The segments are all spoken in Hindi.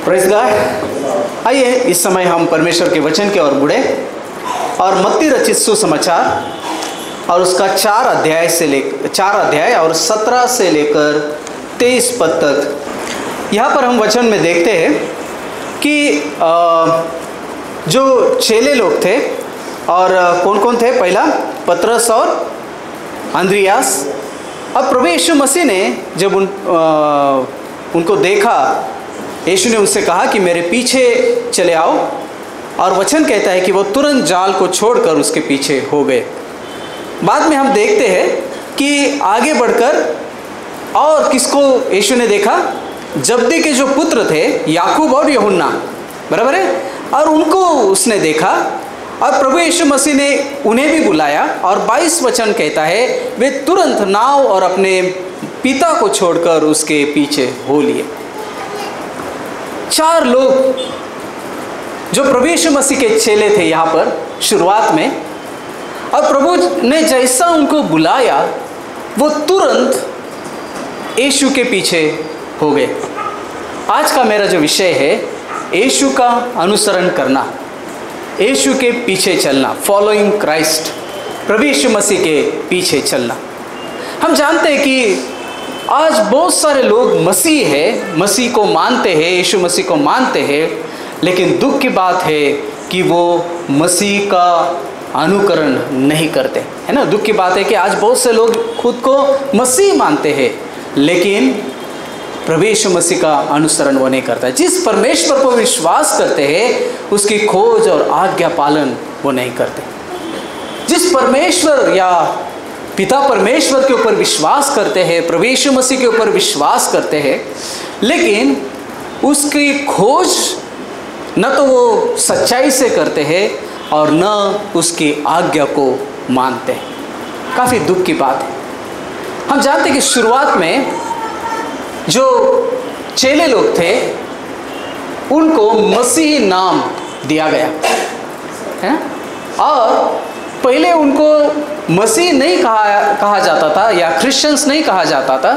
Praise God. आइए इस समय हम परमेश्वर के वचन की ओर मुड़े और मत्ती रचित सुसमाचार और उसका 4 अध्याय और 17 से लेकर 23 पद तक। यहाँ पर हम वचन में देखते हैं कि जो चेले लोग थे और कौन कौन थे। पहला पतरस और अंद्रियास। अब प्रभु यीशु मसीह ने जब उनको देखा, यीशु ने उनसे कहा कि मेरे पीछे चले आओ, और वचन कहता है कि वो तुरंत जाल को छोड़कर उसके पीछे हो गए। बाद में हम देखते हैं कि आगे बढ़कर और किसको यीशु ने देखा, जब्दी के जो पुत्र थे याकूब और यूहन्ना, बराबर है, और उनको उसने देखा और प्रभु यीशु मसीह ने उन्हें भी बुलाया। और 22 वचन कहता है वे तुरंत नाव और अपने पिता को छोड़कर उसके पीछे हो लिए। 4 लोग जो प्रभु यीशु मसीह के चेले थे यहाँ पर शुरुआत में, और प्रभु ने जैसा उनको बुलाया वो तुरंत यीशु के पीछे हो गए। आज का मेरा जो विषय है, यीशु का अनुसरण करना, यीशु के पीछे चलना, फॉलोइंग क्राइस्ट, प्रभु यीशु मसीह के पीछे चलना। हम जानते हैं कि आज बहुत सारे लोग मसीह है, मसीह को मानते हैं, यीशु मसीह को मानते हैं, लेकिन दुख की बात है कि वो मसीह का अनुकरण नहीं करते, है ना। दुख की बात है कि आज बहुत से लोग खुद को मसीह मानते हैं, लेकिन प्रभु यीशु मसीह का अनुसरण वो नहीं करता है। जिस परमेश्वर पर विश्वास करते हैं उसकी खोज और आज्ञा पालन वो नहीं करते। जिस परमेश्वर या पिता परमेश्वर के ऊपर विश्वास करते हैं, प्रभु यीशु मसीह के ऊपर विश्वास करते हैं, लेकिन उसकी खोज न तो वो सच्चाई से करते हैं और न उसकी आज्ञा को मानते हैं। काफ़ी दुख की बात है। हम जानते हैं कि शुरुआत में जो चेले लोग थे उनको मसीह नाम दिया गया है, और पहले उनको मसीह नहीं कहा जाता था या क्रिश्चियंस नहीं कहा जाता था,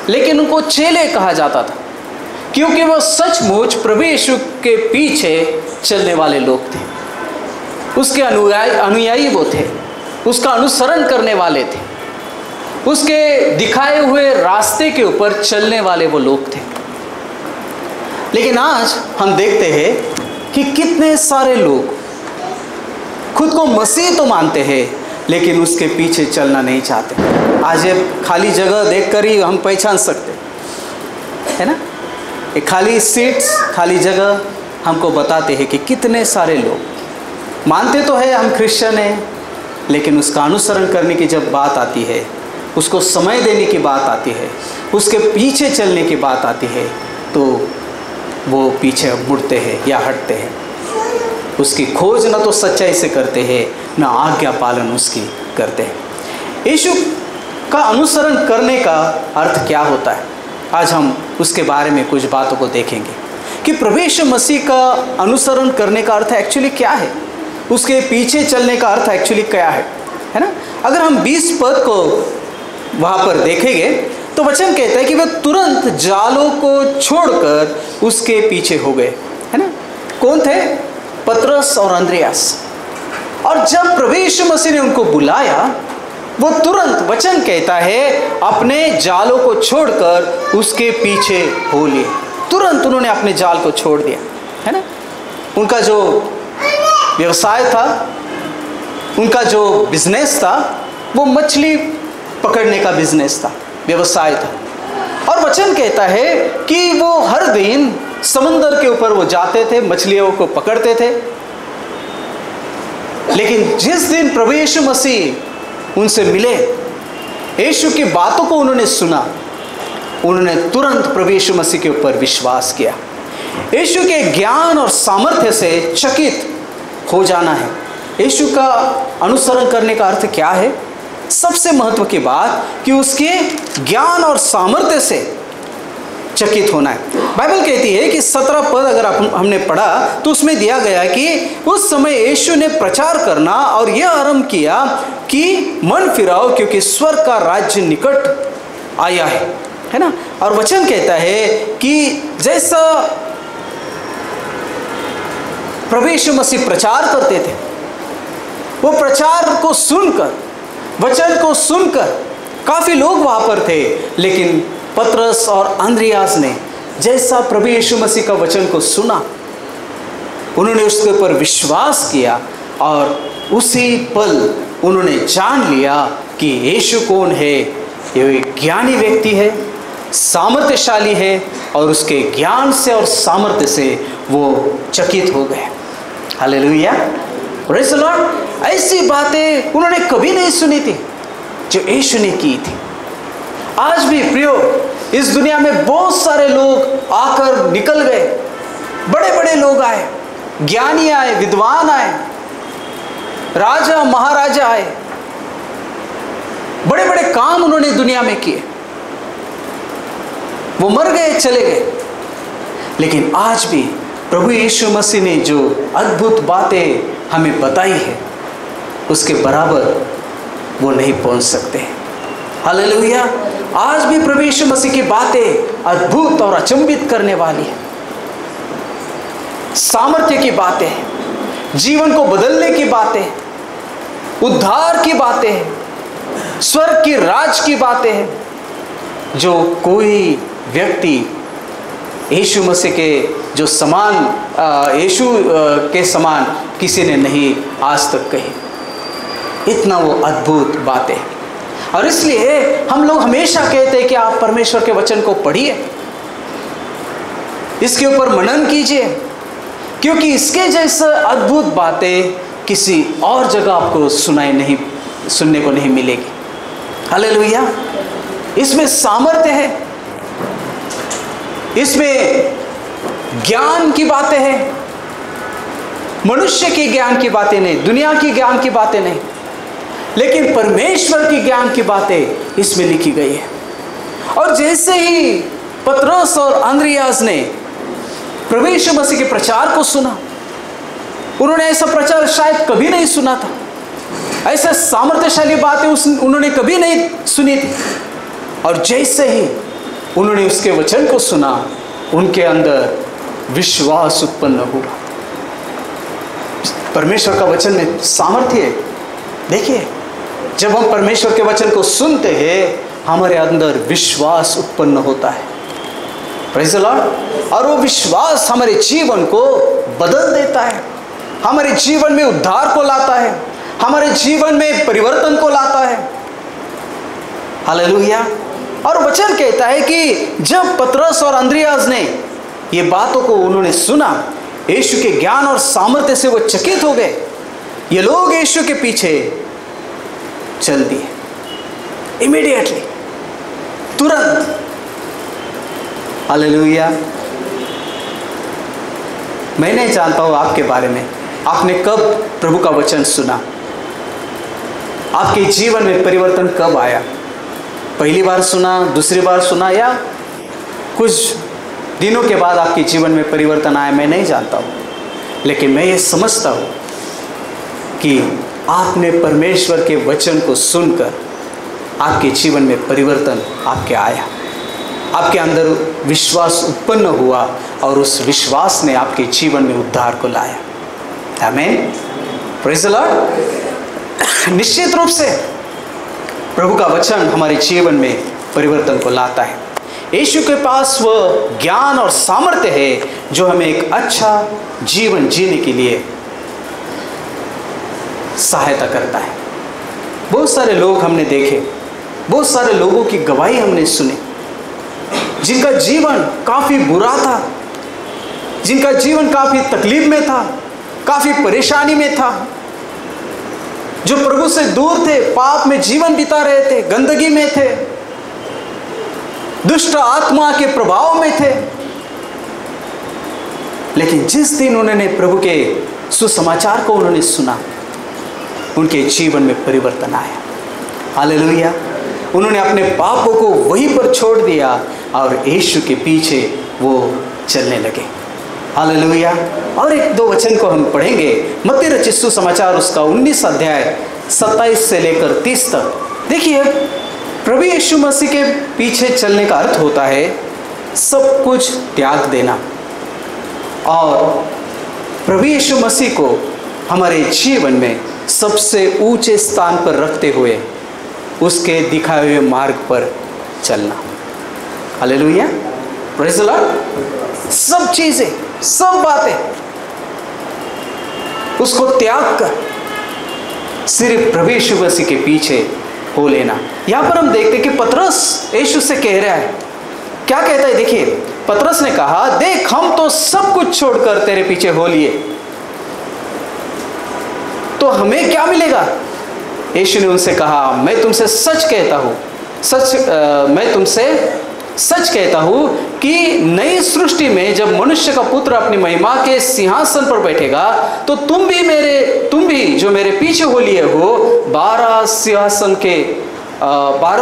लेकिन उनको चेले कहा जाता था, क्योंकि वो सचमुच प्रभु यीशु के पीछे चलने वाले लोग थे, उसके अनुयायी वो थे, उसका अनुसरण करने वाले थे, उसके दिखाए हुए रास्ते के ऊपर चलने वाले वो लोग थे। लेकिन आज हम देखते हैं कि कितने सारे लोग खुद को मसीह तो मानते हैं लेकिन उसके पीछे चलना नहीं चाहते। आज ये खाली जगह देखकर ही हम पहचान सकते है ना, ये खाली सीट्स, खाली जगह हमको बताते हैं कि कितने सारे लोग मानते तो है हम क्रिश्चियन हैं, लेकिन उसका अनुसरण करने की जब बात आती है, उसको समय देने की बात आती है, उसके पीछे चलने की बात आती है, तो वो पीछे मुड़ते हैं या हटते हैं। उसकी खोज न तो सच्चाई से करते हैं, न आज्ञा पालन उसकी करते हैं। यीशु का अनुसरण करने का अर्थ क्या होता है, आज हम उसके बारे में कुछ बातों को देखेंगे कि प्रभु यीशु मसीह का अनुसरण करने का अर्थ एक्चुअली क्या है, उसके पीछे चलने का अर्थ एक्चुअली क्या है ना। अगर हम 20 पद को वहाँ पर देखेंगे तो वचन कहता है कि वे तुरंत जालों को छोड़कर उसके पीछे हो गए, है ना। कौन थे? पतरस और अंद्रियास। और जब प्रभु यीशु मसीह ने उनको बुलाया, वो तुरंत, वचन कहता है, अपने जालों को छोड़कर उसके पीछे हो लिए। तुरंत उन्होंने अपने जाल को छोड़ दिया, है ना। उनका जो व्यवसाय था, उनका जो बिजनेस था, वो मछली पकड़ने का बिजनेस था, व्यवसाय था। और वचन कहता है कि वो हर दिन समुद्र के ऊपर वो जाते थे, मछलियों को पकड़ते थे। लेकिन जिस दिन प्रभु यीशु मसीह उनसे मिले, यीशु की बातों को उन्होंने सुना, उन्होंने तुरंत प्रभु यीशु मसीह के ऊपर विश्वास किया। यीशु के ज्ञान और सामर्थ्य से चकित हो जाना है। यीशु का अनुसरण करने का अर्थ क्या है? सबसे महत्व की बात कि उसके ज्ञान और सामर्थ्य से चकित होना है। बाइबल कहती है कि 17 पद अगर हमने पढ़ा तो उसमें दिया गया है कि उस समय यीशु ने प्रचार करना और यह आरंभ किया कि मन फिराओ, क्योंकि स्वर्ग का राज्य निकट आया है ना। और वचन कहता है कि जैसा प्रभु यीशु मसीह प्रचार करते थे, वो प्रचार को सुनकर, वचन को सुनकर काफ़ी लोग वहाँ पर थे, लेकिन पतरस और अंद्रियास ने जैसा प्रभु यीशु मसीह का वचन को सुना, उन्होंने उसके ऊपर विश्वास किया और उसी पल उन्होंने जान लिया कि यीशु कौन है। ये ज्ञानी व्यक्ति है, सामर्थ्यशाली है, और उसके ज्ञान से और सामर्थ्य से वो चकित हो गए। Hallelujah, praise the Lord. ऐसी बातें उन्होंने कभी नहीं सुनी थी जो यीशु ने की थी। आज भी प्रियो, इस दुनिया में बहुत सारे लोग आकर निकल गए, बड़े बड़े लोग आए, ज्ञानी आए, विद्वान आए, राजा महाराजा आए, बड़े बड़े काम उन्होंने दुनिया में किए, वो मर गए, चले गए, लेकिन आज भी प्रभु यीशु मसीह ने जो अद्भुत बातें हमें बताई है, उसके बराबर वो नहीं पहुंच सकते। हालेलुया। आज भी प्रभु यीशु मसीह की बातें अद्भुत और अचंभित करने वाली है, सामर्थ्य की बातें हैं, जीवन को बदलने की बातें, उद्धार की बातें हैं, स्वर्ग की राज की बातें हैं, जो कोई व्यक्ति यीशु मसीह के जो समान, यीशु के समान किसी ने नहीं आज तक कही। इतना वो अद्भुत बातें। और इसलिए हम लोग हमेशा कहते हैं कि आप परमेश्वर के वचन को पढ़िए, इसके ऊपर मनन कीजिए, क्योंकि इसके जैसे अद्भुत बातें किसी और जगह आपको सुनने को नहीं मिलेगी। हालेलुया। इसमें सामर्थ्य है, इसमें ज्ञान की बातें हैं, मनुष्य के ज्ञान की बातें नहीं, दुनिया की ज्ञान की बातें नहीं, लेकिन परमेश्वर की ज्ञान की बातें इसमें लिखी गई है। और जैसे ही पतरस और अंद्रियास ने प्रभु यीशु मसीह के प्रचार को सुना, उन्होंने ऐसा प्रचार शायद कभी नहीं सुना था, ऐसे सामर्थ्यशाली बातें उन्होंने कभी नहीं सुनी थी, और जैसे ही उन्होंने उसके वचन को सुना, उनके अंदर विश्वास उत्पन्न हुआ। परमेश्वर का वचन में सामर्थ्य है। देखिए, जब हम परमेश्वर के वचन को सुनते हैं, हमारे अंदर विश्वास उत्पन्न होता है। Praise the Lord. और वो विश्वास हमारे जीवन को बदल देता है, हमारे जीवन में उद्धार को लाता है, हमारे जीवन में परिवर्तन को लाता है। हालेलुया। और वचन कहता है कि जब पतरस और अंद्रियास ने ये बातों को उन्होंने सुना, यीशु के ज्ञान और सामर्थ्य से वो चकित हो गए। ये लोग यीशु के पीछे चल दिए, इमीडिएटली, तुरंत। हालेलुया। मैं नहीं जानता हूँ आपके बारे में, आपने कब प्रभु का वचन सुना, आपके जीवन में परिवर्तन कब आया? पहली बार सुना, दूसरी बार सुना, या कुछ दिनों के बाद आपके जीवन में परिवर्तन आया? मैं नहीं जानता हूँ, लेकिन मैं ये समझता हूँ कि आपने परमेश्वर के वचन को सुनकर आपके जीवन में परिवर्तन आपके आया, आपके अंदर विश्वास उत्पन्न हुआ, और उस विश्वास ने आपके जीवन में उद्धार को लाया। आमीन। Praise the Lord. निश्चित रूप से प्रभु का वचन हमारे जीवन में परिवर्तन को लाता है। यीशु के पास वह ज्ञान और सामर्थ्य है जो हमें एक अच्छा जीवन जीने के लिए सहायता करता है। बहुत सारे लोग हमने देखे, बहुत सारे लोगों की गवाही हमने सुनी, जिनका जीवन काफ़ी बुरा था, जिनका जीवन काफ़ी तकलीफ में था, काफ़ी परेशानी में था, जो प्रभु से दूर थे, पाप में जीवन बिता रहे थे, गंदगी में थे, दुष्ट आत्मा के प्रभाव में थे, लेकिन जिस दिन उन्होंने प्रभु के सुसमाचार को उन्होंने सुना, उनके जीवन में परिवर्तन आया। हालेलुया। उन्होंने अपने पापों को वहीं पर छोड़ दिया और यीशु के पीछे वो चलने लगे। हालेलुया। और एक दो वचन को हम पढ़ेंगे, मत्ती रचित सुसमाचार उसका 19 अध्याय 27 से लेकर 30 तक। देखिए, प्रभु यीशु मसीह के पीछे चलने का अर्थ होता है सब कुछ त्याग देना और प्रभु यीशु मसीह को हमारे जीवन में सबसे ऊंचे स्थान पर रखते हुए उसके दिखाए हुए मार्ग पर चलना। Hallelujah, praise the Lord. सब चीजें, सब बातें उसको त्याग कर सिर्फ प्रभु यीशु मसीह के पीछे हो लेना। यहां पर हम देखते कि पतरस यीशु से कह रहा है, क्या कहता है? देखिए, पतरस ने कहा, देख हम तो सब कुछ छोड़कर तेरे पीछे हो लिए, तो हमें क्या मिलेगा? यीशु ने उनसे कहा, मैं तुमसे सच कहता हूं, मैं तुमसे सच कहता हूं कि नई सृष्टि में जब मनुष्य का पुत्र अपनी महिमा के सिंहासन पर बैठेगा, तो तुम भी जो मेरे पीछे हो लिए हो 12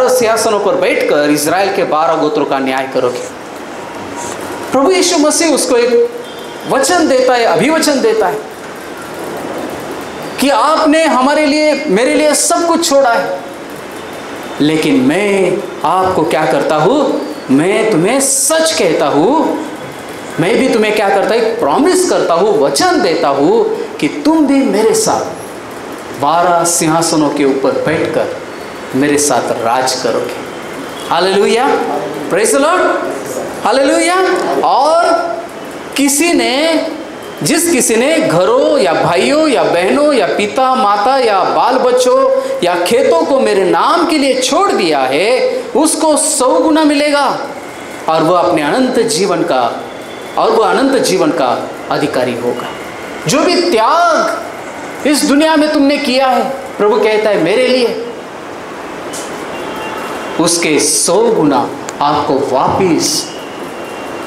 सिंहासनों पर बैठकर इज़राइल के 12 गोत्रों का न्याय करोगे। प्रभु यीशु मसीह उसको एक वचन देता है, अभिवचन देता है कि आपने हमारे लिए, मेरे लिए सब कुछ छोड़ा है, लेकिन मैं आपको क्या करता हूं? मैं तुम्हें सच कहता हूं, मैं भी तुम्हें क्या करता हूं? प्रॉमिस करता हूं, वचन देता हूं कि तुम भी मेरे साथ 12 सिंहासनों के ऊपर बैठकर मेरे साथ राज करोगे। Hallelujah, praise the Lord, hallelujah. और जिस किसी ने घरों या भाइयों या बहनों या पिता माता या बाल बच्चों या खेतों को मेरे नाम के लिए छोड़ दिया है, उसको 100 गुना मिलेगा और वह अनंत जीवन का अधिकारी होगा। जो भी त्याग इस दुनिया में तुमने किया है, प्रभु कहता है मेरे लिए, उसके 100 गुना आपको वापिस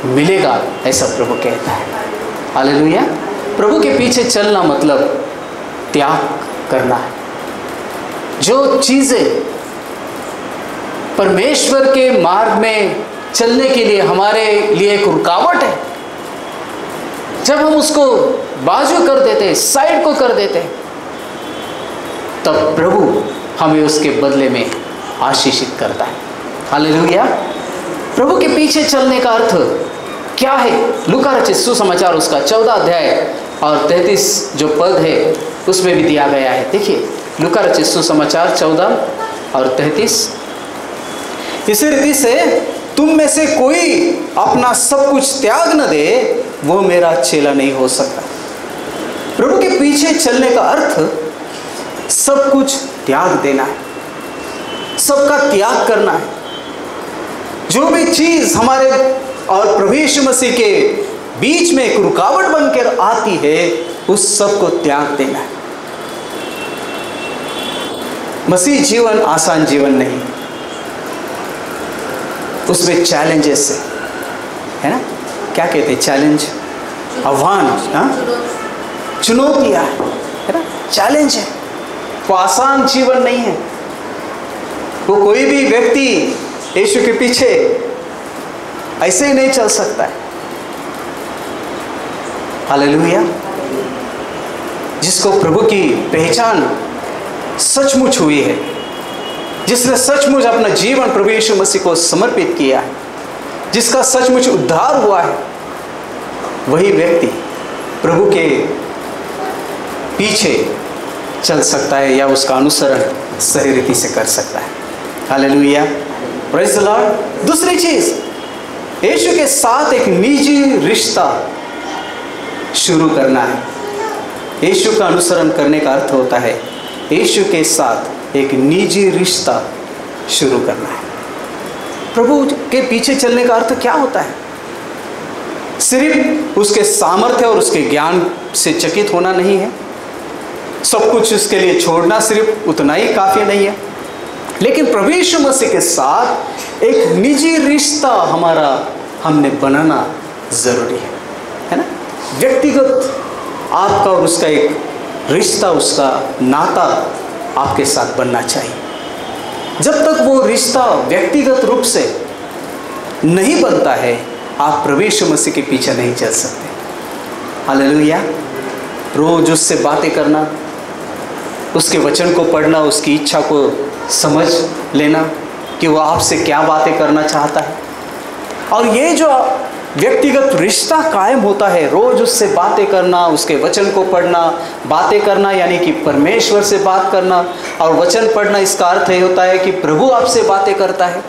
मिलेगा, ऐसा प्रभु कहता है। हालेलुया। प्रभु के पीछे चलना मतलब त्याग करना है। जो चीजें परमेश्वर के मार्ग में चलने के लिए हमारे लिए एक रुकावट है, जब हम उसको बाजू कर देते, साइड को कर देते, तब प्रभु हमें उसके बदले में आशीषित करता है। हालेलुया। प्रभु के पीछे चलने का अर्थ क्या है? लूका रचित सुसमाचार उसका 14 अध्याय और 33 जो पद है उसमें भी दिया गया है। देखिए, लूका रचित सुसमाचार 14 और 33। इसी रीति से तुम में से कोई अपना सब कुछ त्याग न दे, वो मेरा चेला नहीं हो सकता। प्रभु के पीछे चलने का अर्थ सब कुछ त्याग देना है, सबका त्याग करना है। जो भी चीज हमारे और प्रभु यीशु मसीह के बीच में एक रुकावट बनकर आती है, उस सब को त्याग देना है। मसीह जीवन आसान जीवन नहीं, उसमें चैलेंजेस है ना। क्या कहते हैं? चैलेंज, आह्वान, चुनौतियां है ना, चैलेंज है। वो आसान जीवन नहीं है। वो कोई भी व्यक्ति यीशु के पीछे ऐसे ही नहीं चल सकता है। हालेलुया। जिसको प्रभु की पहचान सचमुच हुई है, जिसने सचमुच अपना जीवन प्रभु यीशु मसीह को समर्पित किया है, जिसका सचमुच उद्धार हुआ है, वही व्यक्ति प्रभु के पीछे चल सकता है या उसका अनुसरण सही रीति से कर सकता है। Hallelujah, praise the Lord. दूसरी चीज, यीशु के साथ एक निजी रिश्ता शुरू करना है। यीशु का अनुसरण करने का अर्थ होता है यीशु के साथ एक निजी रिश्ता शुरू करना है। प्रभु के पीछे चलने का अर्थ क्या होता है? सिर्फ उसके सामर्थ्य और उसके ज्ञान से चकित होना नहीं है, सब कुछ उसके लिए छोड़ना सिर्फ उतना ही काफी नहीं है, लेकिन प्रभु यीशु मसीह के साथ एक निजी रिश्ता हमने बनाना जरूरी है ना। व्यक्तिगत आपका और उसका एक रिश्ता, उसका नाता आपके साथ बनना चाहिए। जब तक वो रिश्ता व्यक्तिगत रूप से नहीं बनता है, आप प्रभु यीशु मसीह के पीछे नहीं चल सकते। हालेलुया। रोज उससे बातें करना, उसके वचन को पढ़ना, उसकी इच्छा को समझ लेना कि वो आपसे क्या बातें करना चाहता है, और ये जो व्यक्तिगत रिश्ता कायम होता है, रोज उससे बातें करना, उसके वचन को पढ़ना, बातें करना यानी कि परमेश्वर से बात करना, और वचन पढ़ना इसका अर्थ ये होता है कि प्रभु आपसे बातें करता है।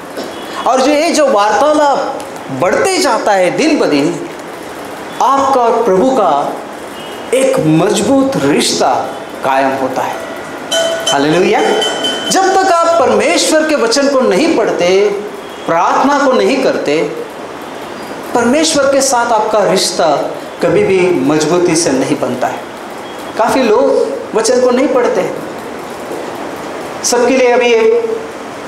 और जो वार्तालाप बढ़ते जाता है दिन ब दिन, आपका और प्रभु का एक मजबूत रिश्ता कायम होता है। हालेलुया। जब तक आप परमेश्वर के वचन को नहीं पढ़ते, प्रार्थना को नहीं करते, परमेश्वर के साथ आपका रिश्ता कभी भी मजबूती से नहीं बनता है। काफ़ी लोग वचन को नहीं पढ़ते हैं। सबके लिए अभी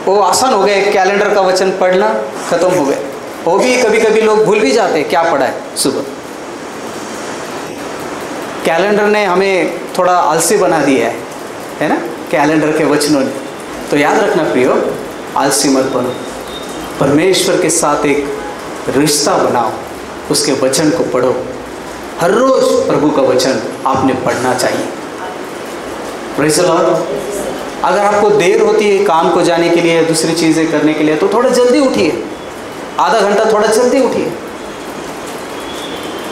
वो आसान हो गया, कैलेंडर का वचन पढ़ना खत्म हो गया। वो भी कभी कभी लोग भूल भी जाते हैं क्या पढ़ा है सुबह। कैलेंडर ने हमें थोड़ा आलसी बना दिया है ना, कैलेंडर के वचनों ने। तो याद रखना प्रियो, आलसी मत बनो, परमेश्वर के साथ एक रिश्ता बनाओ, उसके वचन को पढ़ो। हर रोज प्रभु का वचन आपने पढ़ना चाहिए। Praise the Lord. अगर आपको देर होती है काम को जाने के लिए, दूसरी चीज़ें करने के लिए, तो थोड़ा जल्दी उठिए, आधा घंटा थोड़ा जल्दी उठिए।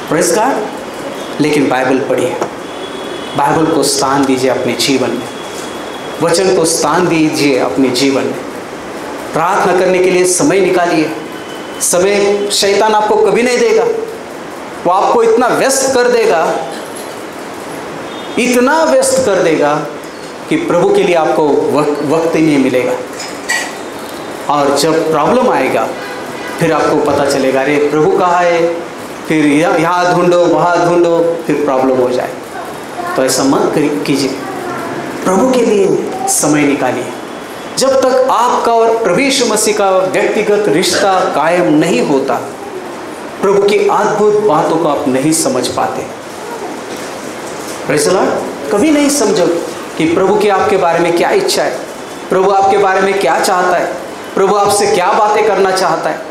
Praise God. लेकिन बाइबल पढ़िए, बाइबल को स्थान दीजिए अपने जीवन में, वचन को स्थान दीजिए अपने जीवन में। प्रार्थना करने के लिए समय निकालिए। समय शैतान आपको कभी नहीं देगा, वो आपको इतना व्यस्त कर देगा, इतना व्यस्त कर देगा कि प्रभु के लिए आपको वक्त ही नहीं मिलेगा। और जब प्रॉब्लम आएगा फिर आपको पता चलेगा, अरे प्रभु कहाँ है, फिर यहाँ ढूंढो वहाँ ढूंढो, फिर प्रॉब्लम हो जाए। तो ऐसा मत कीजिए, प्रभु के लिए समय निकालिए। जब तक आपका और प्रभु यीशु मसीह का व्यक्तिगत रिश्ता कायम नहीं होता, प्रभु की अद्भुत बातों को आप नहीं समझ पाते। Praise the Lord. कभी नहीं समझोगे कि प्रभु की आपके बारे में क्या इच्छा है, प्रभु आपके बारे में क्या चाहता है, प्रभु आपसे क्या बातें करना चाहता है।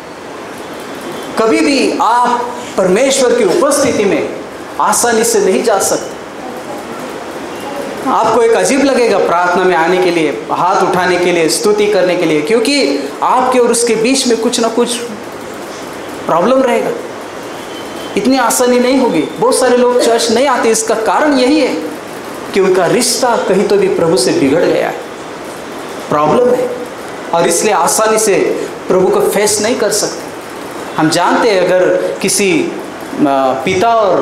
कभी भी आप परमेश्वर की उपस्थिति में आसानी से नहीं जा सकते। आपको एक अजीब लगेगा प्रार्थना में आने के लिए, हाथ उठाने के लिए, स्तुति करने के लिए, क्योंकि आपके और उसके बीच में कुछ ना कुछ प्रॉब्लम रहेगा। इतनी आसानी नहीं होगी। बहुत सारे लोग चर्च नहीं आते, इसका कारण यही है कि उनका रिश्ता कहीं तो भी प्रभु से बिगड़ गया है, प्रॉब्लम है, और इसलिए आसानी से प्रभु को फेस नहीं कर सकते। हम जानते हैं अगर किसी पिता और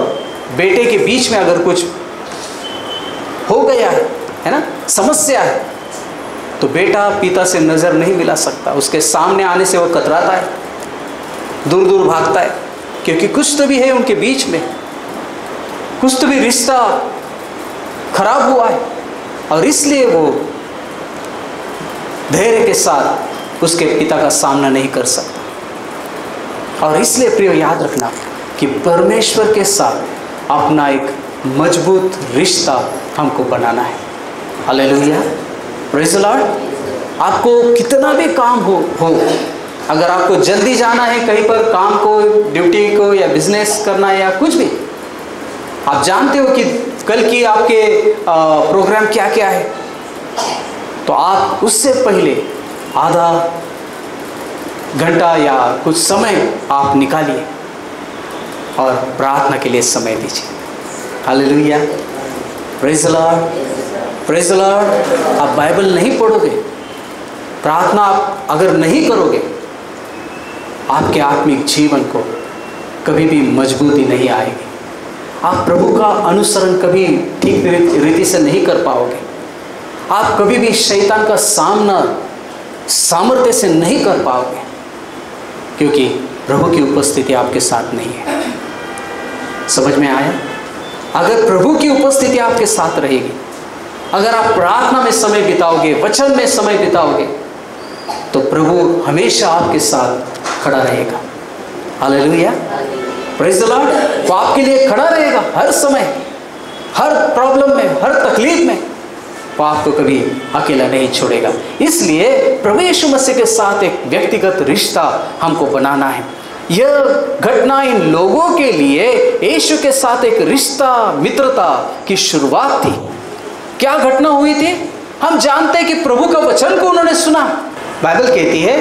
बेटे के बीच में अगर कुछ हो गया है ना, समस्या है, तो बेटा पिता से नज़र नहीं मिला सकता, उसके सामने आने से वो कतराता है, दूर दूर भागता है, क्योंकि कुछ तो भी है उनके बीच में, कुछ तो भी रिश्ता खराब हुआ है, और इसलिए वो धैर्य के साथ उसके पिता का सामना नहीं कर सकता। और इसलिए प्रियो याद रखना कि परमेश्वर के साथ अपना एक मजबूत रिश्ता हमको बनाना है। Hallelujah, praise the Lord. आपको कितना भी काम हो, अगर आपको जल्दी जाना है कहीं पर, काम को, ड्यूटी को, या बिजनेस करना है, या कुछ भी, आप जानते हो कि कल की आपके प्रोग्राम क्या क्या है, तो आप उससे पहले आधा घंटा या कुछ समय आप निकालिए और प्रार्थना के लिए समय दीजिए। Hallelujah, praise the Lord, praise the Lord. आप बाइबल नहीं पढ़ोगे, प्रार्थना आप अगर नहीं करोगे, आपके आत्मिक जीवन को कभी भी मजबूती नहीं आएगी। आप प्रभु का अनुसरण कभी ठीक रीति से नहीं कर पाओगे। आप कभी भी शैतान का सामना सामर्थ्य से नहीं कर पाओगे, क्योंकि प्रभु की उपस्थिति आपके साथ नहीं है। समझ में आया? अगर प्रभु की उपस्थिति आपके साथ रहेगी, अगर आप प्रार्थना में समय बिताओगे, वचन में समय बिताओगे, तो प्रभु हमेशा आपके साथ खड़ा रहेगा। Hallelujah, praise the Lord. वो आपके लिए खड़ा रहेगा हर समय, हर प्रॉब्लम में, हर तकलीफ में। वो आपको कभी अकेला नहीं छोड़ेगा। इसलिए प्रभु यीशु मसीह के साथ एक व्यक्तिगत रिश्ता हमको बनाना है। यह घटना इन लोगों के लिए यीशु के साथ एक रिश्ता, मित्रता की शुरुआत थी। क्या घटना हुई थी? हम जानते हैं कि प्रभु का वचन को उन्होंने सुना। बाइबल कहती है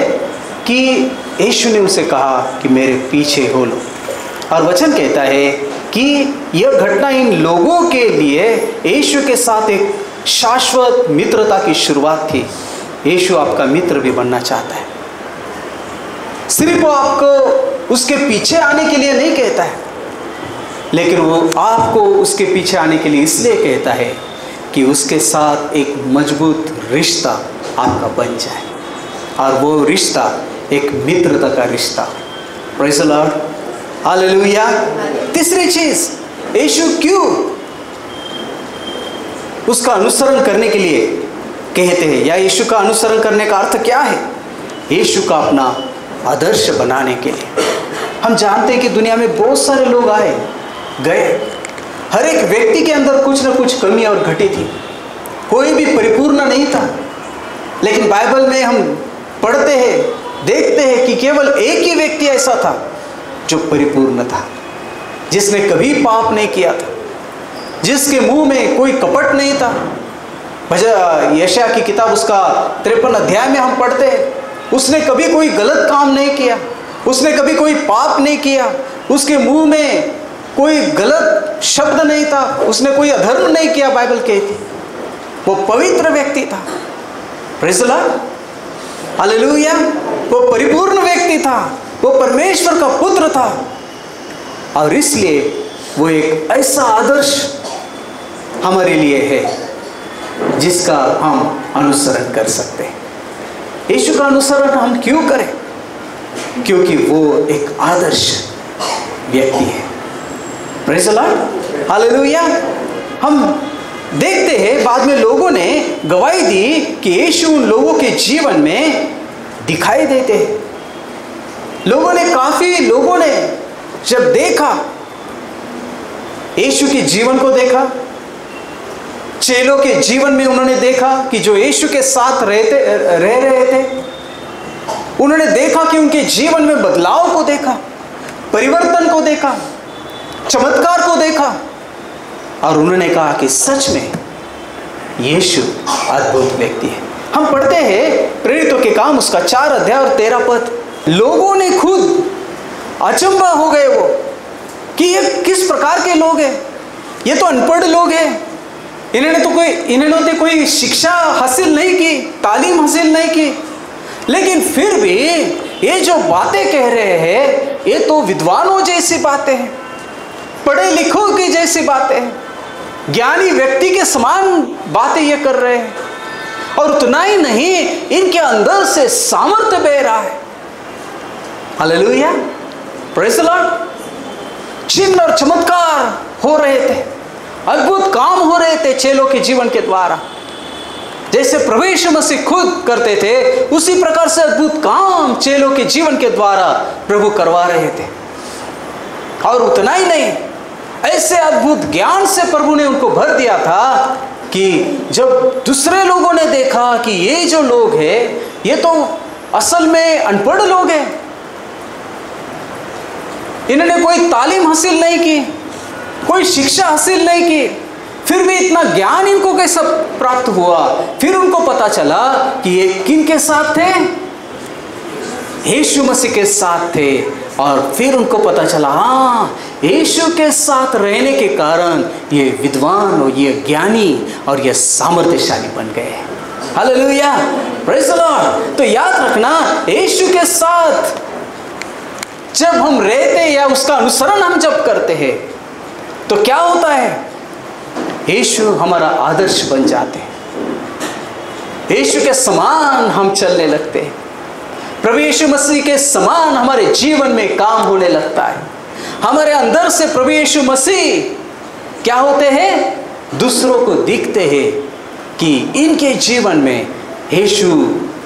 कि यीशु ने उसे कहा कि मेरे पीछे हो लो। और वचन कहता है कि यह घटना इन लोगों के लिए यीशु के साथ एक शाश्वत मित्रता की शुरुआत थी। यीशु आपका मित्र भी बनना चाहता है। सिर्फ वो आपको उसके पीछे आने के लिए नहीं कहता है, लेकिन वो आपको उसके पीछे आने के लिए इसलिए कहता है कि उसके साथ एक मजबूत रिश्ता आपका बन जाए, और वो रिश्ता एक मित्रता का रिश्ता। Praise the Lord, hallelujah. तीसरी चीज, यीशु क्यों उसका अनुसरण करने के लिए कहते हैं, या यीशु का अनुसरण करने का अर्थ क्या है? यीशु का अपना आदर्श बनाने के लिए। हम जानते हैं कि दुनिया में बहुत सारे लोग आए गए, हर एक व्यक्ति के अंदर कुछ ना कुछ कमी और घटी थी, कोई भी परिपूर्ण नहीं था। लेकिन बाइबल में हम पढ़ते हैं, देखते हैं कि केवल एक ही व्यक्ति ऐसा था जो परिपूर्ण था, जिसने कभी पाप नहीं किया था, जिसके मुंह में कोई कपट नहीं था। यशायाह की किताब उसका 53 अध्याय में हम पढ़ते हैं, उसने कभी कोई गलत काम नहीं किया, उसने कभी कोई पाप नहीं किया, उसके मुंह में कोई गलत शब्द नहीं था, उसने कोई अधर्म नहीं किया। बाइबल कहती वो पवित्र व्यक्ति था। Praise the Lord, hallelujah. वो परिपूर्ण व्यक्ति था, वो परमेश्वर का पुत्र था, और इसलिए वो एक ऐसा आदर्श हमारे लिए है जिसका हम अनुसरण कर सकते हैं। यीशु का अनुसरण हम क्यों करें? क्योंकि वो एक आदर्श व्यक्ति है। Praise the Lord, hallelujah. हम देखते हैं बाद में लोगों ने गवाही दी कि यीशु उन लोगों के जीवन में दिखाई देते हैं। काफी लोगों ने जब देखा, यीशु के जीवन को देखा, चेलों के जीवन में उन्होंने देखा कि जो यीशु के साथ रह रहे थे, उन्होंने देखा कि उनके जीवन में बदलाव को देखा, परिवर्तन को देखा, चमत्कार को देखा, और उन्होंने कहा कि सच में यीशु अद्भुत व्यक्ति है। हम पढ़ते हैं प्रेरितों के काम उसका 4 अध्याय और 13 पद। लोगों ने खुद अचंभा हो गए वो कि ये किस प्रकार के लोग हैं, ये तो अनपढ़ लोग हैं, इन्होंने तो कोई शिक्षा हासिल नहीं की, तालीम हासिल नहीं की, लेकिन फिर भी ये जो बातें कह रहे हैं ये तो विद्वानों जैसी बातें हैं, पढ़े लिखों की जैसी बातें हैं, ज्ञानी व्यक्ति के समान बातें ये कर रहे हैं। और उतना ही नहीं, इनके अंदर से सामर्थ्य बह रहा है। Hallelujah, praise the Lord. चिन्ह और चमत्कार हो रहे थे, अद्भुत काम हो रहे थे चेलों के जीवन के द्वारा। जैसे प्रभु यीशु मसीह खुद करते थे, उसी प्रकार से अद्भुत काम चेलों के जीवन के द्वारा प्रभु करवा रहे थे। और उतना ही नहीं, ऐसे अद्भुत ज्ञान से प्रभु ने उनको भर दिया था कि जब दूसरे लोगों ने देखा कि ये जो लोग हैं ये तो असल में अनपढ़ लोग हैं, इन्होंने कोई तालीम हासिल नहीं की, कोई शिक्षा हासिल नहीं की, फिर भी इतना ज्ञान इनको कैसे प्राप्त हुआ। फिर उनको पता चला कि ये किन के साथ थे, यीशु मसीह के साथ थे। और फिर उनको पता चला, हाँ, यीशु के साथ रहने के कारण ये विद्वान और ये ज्ञानी और ये सामर्थ्यशाली बन गए। Hallelujah, praise the Lord. तो याद रखना, यीशु के साथ जब हम रहते हैं या उसका अनुसरण हम जब करते हैं तो क्या होता है? यीशु हमारा आदर्श बन जाते हैं, यीशु के समान हम चलने लगते हैं, प्रभु यीशु मसीह के समान हमारे जीवन में काम होने लगता है। हमारे अंदर से प्रभु यीशु मसीह क्या होते हैं? दूसरों को दिखते हैं कि इनके जीवन में यीशु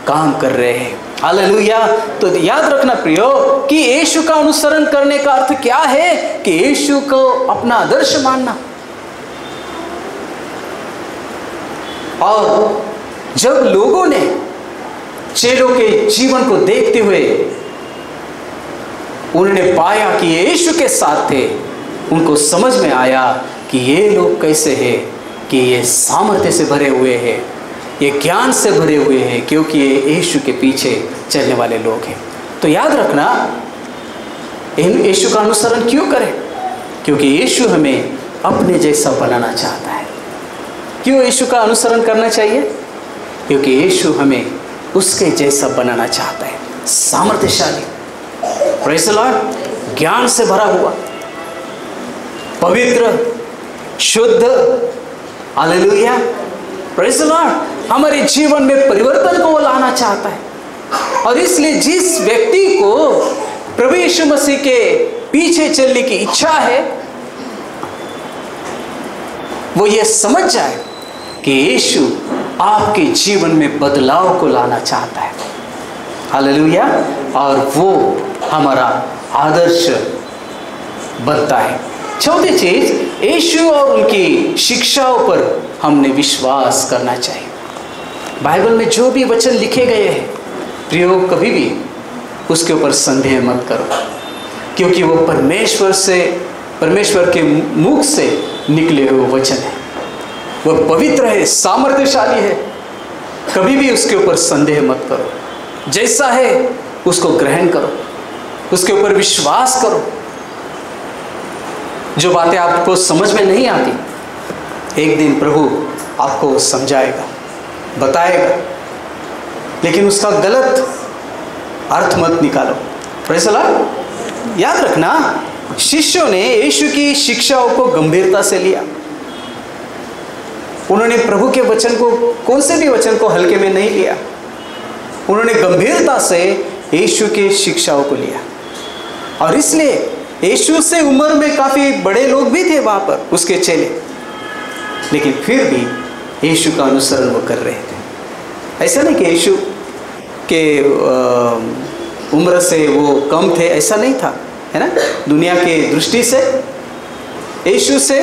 काम कर रहे हैं। हालेलुया। तो याद रखना प्रियो कि यीशु का अनुसरण करने का अर्थ क्या है? कि यीशु को अपना आदर्श मानना। और जब लोगों ने चेलों के जीवन को देखते हुए उन्होंने पाया कि ये यीशु के साथ थे, उनको समझ में आया कि ये लोग कैसे हैं, कि ये सामर्थ्य से भरे हुए हैं, ये ज्ञान से भरे हुए हैं, क्योंकि ये यीशु के पीछे चलने वाले लोग हैं। तो याद रखना, यीशु का अनुसरण क्यों करें? क्योंकि यीशु हमें अपने जैसा बनाना चाहता है। क्यों यीशु का अनुसरण करना चाहिए? क्योंकि यीशु हमें उसके जैसा बनाना चाहता है। सामर्थ्यशाली, प्रेज़ द लॉर्ड, ज्ञान से भरा हुआ, पवित्र, शुद्ध, हालेलुया, प्रेज़ द लॉर्ड, हमारे जीवन में परिवर्तन को वो लाना चाहता है। और इसलिए जिस व्यक्ति को प्रभु यीशु मसीह के पीछे चलने की इच्छा है, वो ये समझ जाए कि यीशु आपके जीवन में बदलाव को लाना चाहता है। हालेलुया। और वो हमारा आदर्श बनता है। चौथी चीज, यीशु और उनकी शिक्षाओं पर हमने विश्वास करना चाहिए। बाइबल में जो भी वचन लिखे गए हैं प्रियो, कभी भी उसके ऊपर संदेह मत करो, क्योंकि वो परमेश्वर के मुख से निकले हुए वचन है। वह पवित्र है, सामर्थ्यशाली है। कभी भी उसके ऊपर संदेह मत करो। जैसा है उसको ग्रहण करो, उसके ऊपर विश्वास करो। जो बातें आपको समझ में नहीं आती, एक दिन प्रभु आपको समझाएगा, बताएगा, लेकिन उसका गलत अर्थ मत निकालो। Praise the Lord. याद रखना, शिष्यों ने यीशु की शिक्षाओं को गंभीरता से लिया। उन्होंने प्रभु के वचन को, कौन से भी वचन को हल्के में नहीं लिया। उन्होंने गंभीरता से यीशु की शिक्षाओं को लिया। और इसलिए यीशु से उम्र में काफ़ी बड़े लोग भी थे वहाँ पर, उसके चेले, लेकिन फिर भी यीशु का अनुसरण वो कर रहे थे। ऐसा नहीं कि यीशु के उम्र से वो कम थे, ऐसा नहीं था, है ना। दुनिया के दृष्टि से यीशु से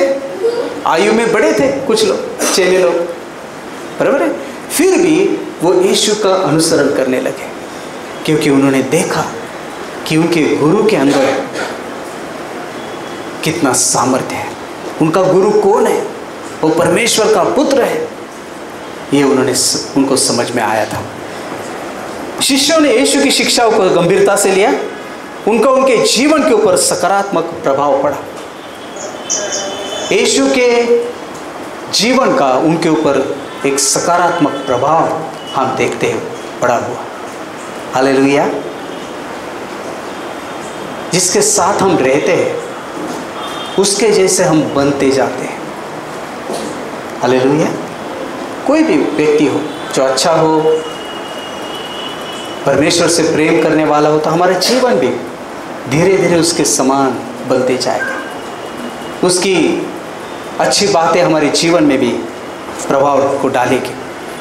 आयु में बड़े थे कुछ लोग, चेले लोग, बराबर है। फिर भी वो यीशु का अनुसरण करने लगे, क्योंकि उन्होंने देखा कि उनके गुरु के अंदर कितना सामर्थ्य है। उनका गुरु कौन है? वो परमेश्वर का पुत्र है। ये उनको समझ में आया था। शिष्यों ने यीशु की शिक्षाओं को गंभीरता से लिया। उनके जीवन के ऊपर सकारात्मक प्रभाव पड़ा। यीशु के जीवन का उनके ऊपर एक सकारात्मक प्रभाव हम देखते हैं पड़ा हुआ। हालेलुया। जिसके साथ हम रहते हैं उसके जैसे हम बनते जाते हैं। हालेलुया। कोई भी व्यक्ति हो जो अच्छा हो, परमेश्वर से प्रेम करने वाला हो, तो हमारा जीवन भी धीरे धीरे उसके समान बनते जाएगा। उसकी अच्छी बातें हमारे जीवन में भी प्रभाव को डालेगी।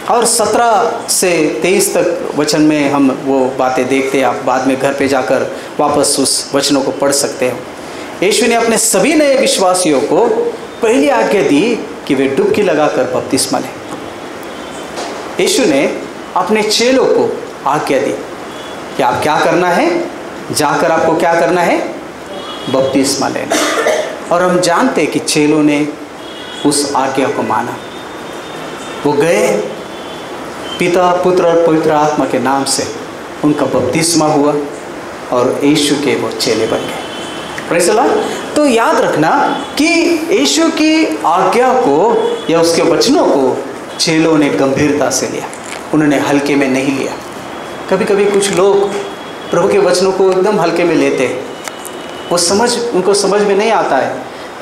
और 17 से 23 तक वचन में हम वो बातें देखते हैं। आप बाद में घर पे जाकर वापस उस वचनों को पढ़ सकते हो। यीशु ने अपने सभी नए विश्वासियों को पहली आज्ञा दी कि वे डुबकी लगाकर बपतिस्मा लें। यीशु ने अपने चेलों को आज्ञा दी कि आप क्या करना है, जाकर आपको क्या करना है, बपतिस्मा लेना। और हम जानते हैं कि चेलों ने उस आज्ञा को माना। वो गए, पिता, पुत्र और पवित्र आत्मा के नाम से उनका बपतिस्मा हुआ और यीशु के वो चेले बन गए। Praise the Lord. तो याद रखना कि यीशु की आज्ञा को या उसके वचनों को चेलों ने गंभीरता से लिया, उन्होंने हल्के में नहीं लिया। कभी कभी कुछ लोग प्रभु के वचनों को एकदम हल्के में लेते हैं, उनको समझ में नहीं आता है।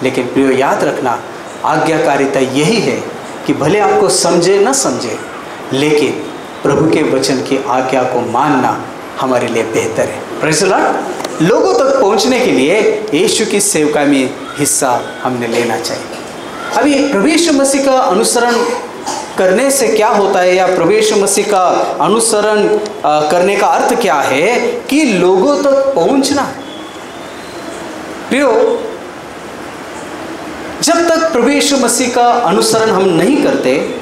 लेकिन प्रियो, याद रखना, आज्ञाकारिता यही है कि भले आपको समझे न समझे, लेकिन प्रभु के वचन की आज्ञा को मानना हमारे लिए बेहतर है। Praise the Lord. लोगों तक पहुंचने के लिए यीशु की सेवकाई में हिस्सा हमने लेना चाहिए। अभी प्रभु यीशु मसीह का अनुसरण करने से क्या होता है, या प्रभु यीशु मसीह का अनुसरण करने का अर्थ क्या है कि लोगों तक पहुंचना। प्रियो, जब तक प्रभु यीशु मसीह का अनुसरण हम नहीं करते,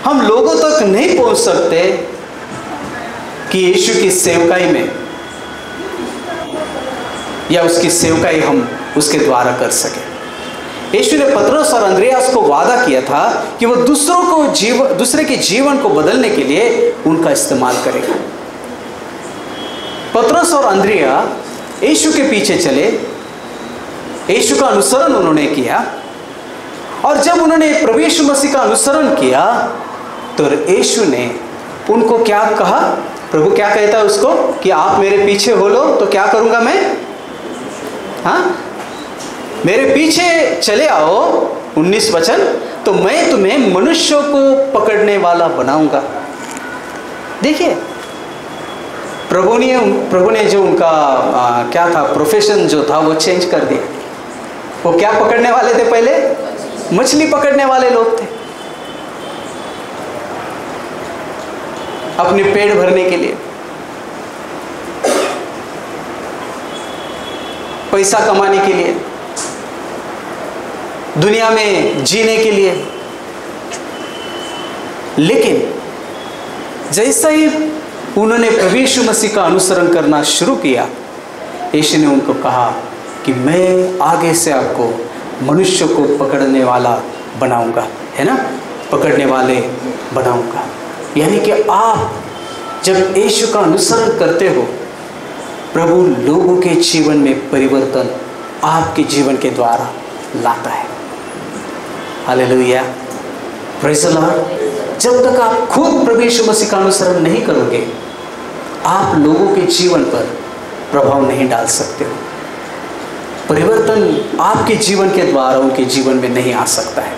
हम लोगों तक नहीं पहुंच सकते कि यीशु की सेवकाई में या उसकी सेवकाई हम उसके द्वारा कर सके। यीशु ने पतरस और अंद्रियास को वादा किया था कि वो दूसरे के जीवन को बदलने के लिए उनका इस्तेमाल करेगा। पतरस और अंद्रिया यीशु के पीछे चले, यीशु का अनुसरण उन्होंने किया। और जब उन्होंने प्रभु यीशु मसीह का अनुसरण किया तो यीशु ने उनको क्या कहा? प्रभु क्या कहता है उसको कि आप मेरे पीछे हो लो तो क्या करूंगा मैं? हाँ, मेरे पीछे चले आओ, 19 वचन, तो मैं तुम्हें मनुष्यों को पकड़ने वाला बनाऊंगा। देखिए, प्रभु ने जो उनका क्या था, प्रोफेशन जो था वो चेंज कर दिया। वो क्या पकड़ने वाले थे? पहले मछली पकड़ने वाले लोग थे, अपने पेट भरने के लिए, पैसा कमाने के लिए, दुनिया में जीने के लिए। लेकिन जैसा ही उन्होंने प्रभु यीशु मसीह का अनुसरण करना शुरू किया, यीशु ने उनको कहा कि मैं आगे से आपको मनुष्य को पकड़ने वाला बनाऊंगा, है ना, पकड़ने वाले बनाऊंगा। यानी कि आप जब यीशु का अनुसरण करते हो, प्रभु लोगों के जीवन में परिवर्तन आपके जीवन के द्वारा लाता है। Hallelujah, praise the Lord. जब तक आप खुद प्रभु यीशु मसीह का अनुसरण नहीं करोगे, आप लोगों के जीवन पर प्रभाव नहीं डाल सकते हो। परिवर्तन आपके जीवन के द्वारा उनके जीवन में नहीं आ सकता है।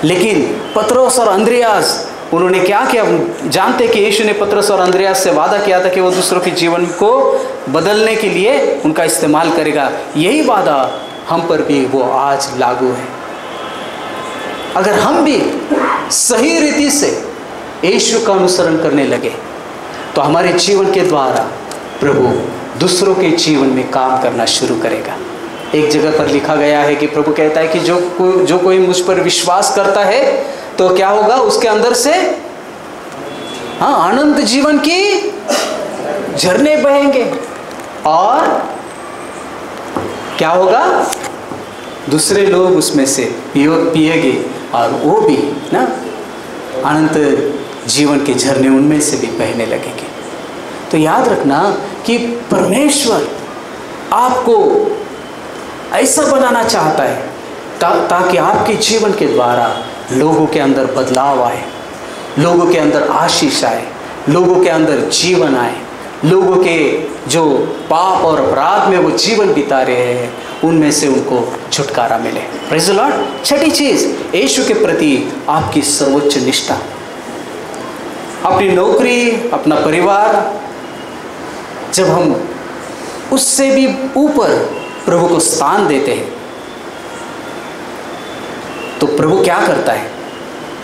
लेकिन पतरस और अंद्रियास, उन्होंने क्या किया? जानते कि यीशु ने पतरस और अंद्रियास से वादा किया था कि वो दूसरों के जीवन को बदलने के लिए उनका इस्तेमाल करेगा। यही वादा हम पर भी वो आज लागू है। अगर हम भी सही रीति से यीशु का अनुसरण करने लगे तो हमारे जीवन के द्वारा प्रभु दूसरों के जीवन में काम करना शुरू करेगा। एक जगह पर लिखा गया है कि प्रभु कहता है कि जो कोई मुझ पर विश्वास करता है तो क्या होगा? उसके अंदर से अनंत जीवन की झरने बहेंगे। और क्या होगा? दूसरे लोग उसमें से पिएंगे और वो भी ना अनंत जीवन के झरने उनमें से भी बहने लगेंगे। तो याद रखना कि परमेश्वर आपको ऐसा बनाना चाहता है ताकि आपके जीवन के द्वारा लोगों के अंदर बदलाव आए, लोगों के अंदर आशीष आए, लोगों के अंदर जीवन आए, लोगों के जो पाप और अपराध में वो जीवन बिता रहे हैं उनमें से उनको छुटकारा मिले। Praise the Lord. छठी चीज़, यीशु के प्रति आपकी सर्वोच्च निष्ठा। अपनी नौकरी, अपना परिवार, जब हम उससे भी ऊपर प्रभु को स्थान देते हैं तो प्रभु क्या करता है?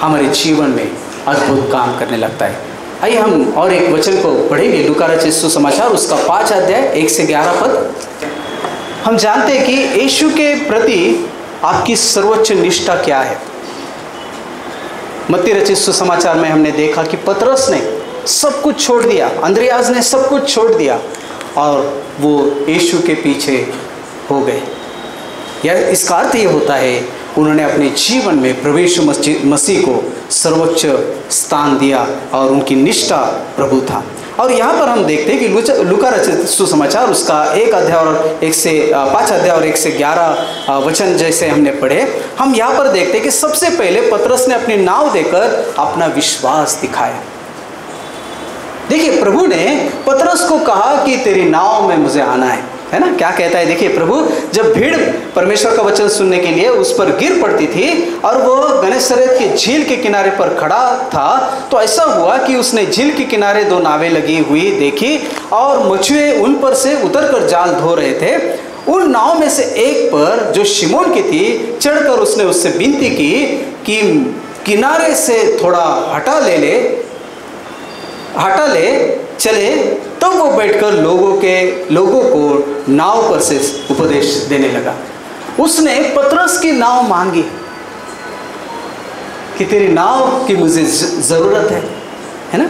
हमारे जीवन में अद्भुत काम करने लगता है। आइए हम और एक वचन को पढ़ेंगे, लूका रचित सुसमाचार उसका 5 अध्याय 1 से 11 पद। हम जानते हैं कि यीशु के प्रति आपकी सर्वोच्च निष्ठा क्या है। मत्ती रचित सुसमाचार में हमने देखा कि पतरस ने सब कुछ छोड़ दिया, अंद्रियास ने सब कुछ छोड़ दिया और वो यीशु के पीछे हो गए। यह इसका अर्थ ये होता है उन्होंने अपने जीवन में प्रभु यीशु मसीह को सर्वोच्च स्थान दिया और उनकी निष्ठा प्रभु था। और यहाँ पर हम देखते हैं कि लूका रचित सुसमाचार उसका 1 अध्याय और 1 से 5 अध्याय और 1 से 11 वचन जैसे हमने पढ़े, हम यहाँ पर देखते हैं कि सबसे पहले पतरस ने अपनी नाव देकर अपना विश्वास दिखाया। देखिए, प्रभु ने पतरस को कहा कि तेरी नाव में मुझे आना है ना। क्या कहता है? देखिए, प्रभु जब भीड़ परमेश्वर का वचन सुनने के लिए उस पर गिर पड़ती थी और वो गनेसरेत के झील के किनारे पर खड़ा था, तो ऐसा हुआ कि उसने झील के किनारे 2 नावें लगी हुई देखी और मछुए उन पर से उतरकर जाल धो रहे थे। उन नाव में से एक पर जो शिमोन की थी, चढ़कर उसने उससे विनती की कि किनारे से थोड़ा हटा ले चले। तब वो बैठकर लोगों को नाव पर से उपदेश देने लगा। उसने पतरस की नाव मांगी कि तेरी नाव की मुझे जरूरत है ना।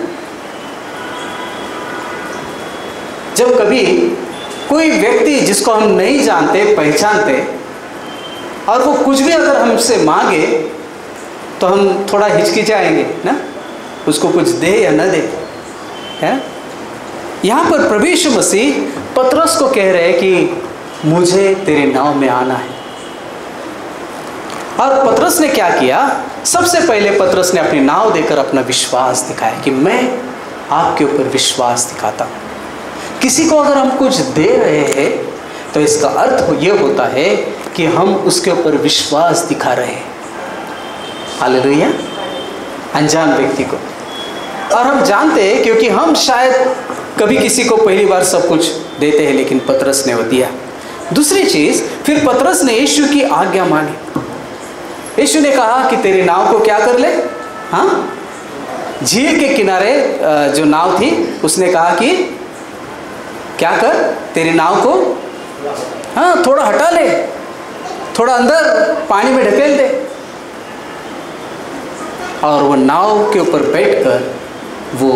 जब कभी कोई व्यक्ति जिसको हम नहीं जानते पहचानते और वो कुछ भी अगर हमसे मांगे तो हम थोड़ा हिचकिचाएंगे ना, उसको कुछ दे या न दे, है। यहाँ पर प्रभु यीशु मसीह पतरस को कह रहे हैं कि मुझे तेरे नाव में आना है। और पतरस ने क्या किया? सबसे पहले पतरस ने अपनी नाव देकर अपना विश्वास दिखाया कि मैं आपके ऊपर विश्वास दिखाता हूँ। किसी को अगर हम कुछ दे रहे हैं तो इसका अर्थ ये होता है कि हम उसके ऊपर विश्वास दिखा रहे हैं। हालेलुया। अनजान व्यक्ति को। और हम जानते हैं क्योंकि हम शायद कभी किसी को पहली बार सब कुछ देते हैं, लेकिन पतरस ने वो दिया। दूसरी चीज, फिर पतरस ने यीशु की आज्ञा मानी। यीशु ने कहा कि तेरी नाव को क्या कर ले, हाँ, झील के किनारे जो नाव थी उसने कहा कि क्या कर, तेरी नाव को हाँ थोड़ा हटा ले, थोड़ा अंदर पानी में ढकेल दे। और वो नाव के ऊपर बैठकर वो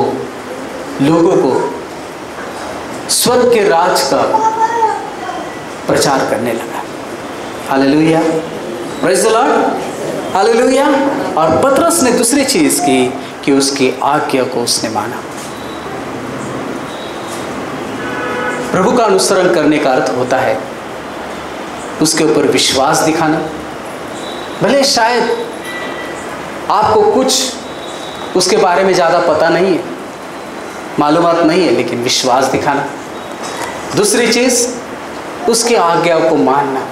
लोगों को स्वर्ग के राज का प्रचार करने लगा। Hallelujah, praise the Lord, hallelujah. और पतरस ने दूसरी चीज की कि उसकी आज्ञा को उसने माना। प्रभु का अनुसरण करने का अर्थ होता है उसके ऊपर विश्वास दिखाना। भले शायद आपको कुछ उसके बारे में ज़्यादा पता नहीं है, मालूमात नहीं है, लेकिन विश्वास दिखाना। दूसरी चीज़, उसकी आज्ञा को मानना।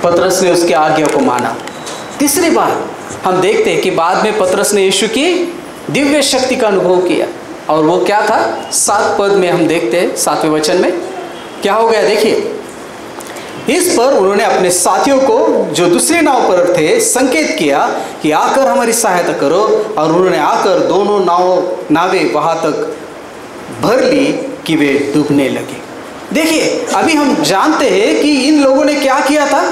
पतरस ने उसकी आज्ञा को माना। तीसरी बात हम देखते हैं कि बाद में पतरस ने यीशु की दिव्य शक्ति का अनुभव किया। और वो क्या था? 7 पद में हम देखते हैं, 7वें वचन में क्या हो गया देखिए। इस पर उन्होंने अपने साथियों को जो दूसरी नाव पर थे संकेत किया कि आकर हमारी सहायता करो। और उन्होंने आकर दोनों नावें वहां तक भर ली कि वे डूबने लगे। देखिए, अभी हम जानते हैं कि इन लोगों ने क्या किया था।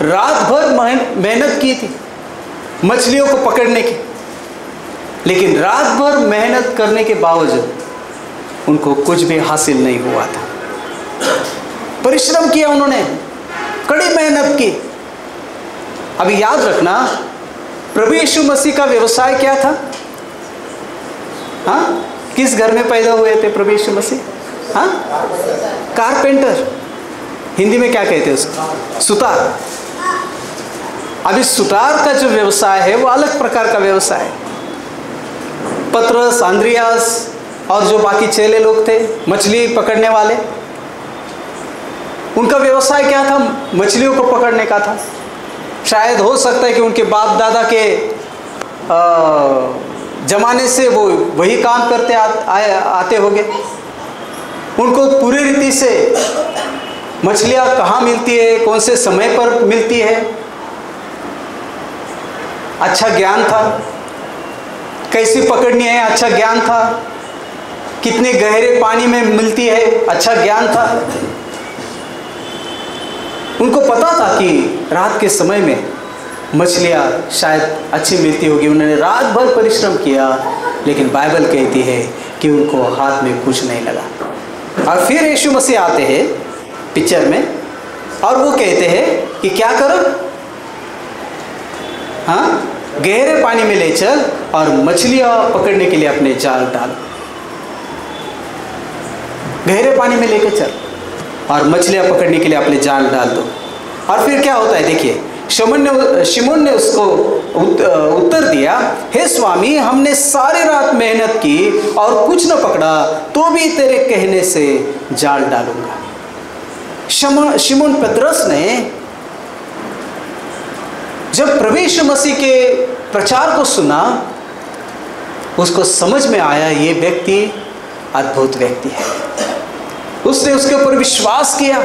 रात भर मेहनत की थी मछलियों को पकड़ने की, लेकिन रात भर मेहनत करने के बावजूद उनको कुछ भी हासिल नहीं हुआ था। परिश्रम किया उन्होंने, कड़ी मेहनत की। अभी याद रखना, प्रभु यीशु मसीह का व्यवसाय क्या था? हाँ, किस घर में पैदा हुए थे प्रभु यीशु मसीह? हाँ, कारपेंटर। हिंदी में क्या कहते हैं उसको? सुतार। अभी सुतार का जो व्यवसाय है वो अलग प्रकार का व्यवसाय है। पतरस, अंद्रियास और जो बाकी चेले लोग थे मछली पकड़ने वाले, उनका व्यवसाय क्या था? मछलियों को पकड़ने का था। शायद हो सकता है कि उनके बाप दादा के जमाने से वो वही काम करते आते होंगे। उनको पूरी रीति से मछलियाँ कहाँ मिलती है, कौन से समय पर मिलती है, अच्छा ज्ञान था। कैसी पकड़नी है, अच्छा ज्ञान था। कितने गहरे पानी में मिलती है, अच्छा ज्ञान था। उनको पता था कि रात के समय में मछलियाँ शायद अच्छी मिलती होगी। उन्होंने रात भर परिश्रम किया, लेकिन बाइबल कहती है कि उनको हाथ में कुछ नहीं लगा। और फिर यीशु मसीह आते हैं पिक्चर में और वो कहते हैं कि क्या करो, हाँ, गहरे पानी में ले चल और मछलियाँ पकड़ने के लिए अपने जाल डाल। गहरे पानी में लेकर चल और मछलियाँ पकड़ने के लिए अपने जाल डाल दो। और फिर क्या होता है देखिए, शिमोन ने उसको उत्तर दिया, हे स्वामी, हमने सारी रात मेहनत की और कुछ न पकड़ा, तो भी तेरे कहने से जाल डालूंगा। शिमोन पतरस ने जब प्रभु यीशु मसीह के प्रचार को सुना, उसको समझ में आया ये व्यक्ति अद्भुत व्यक्ति है। उसने उसके ऊपर विश्वास किया,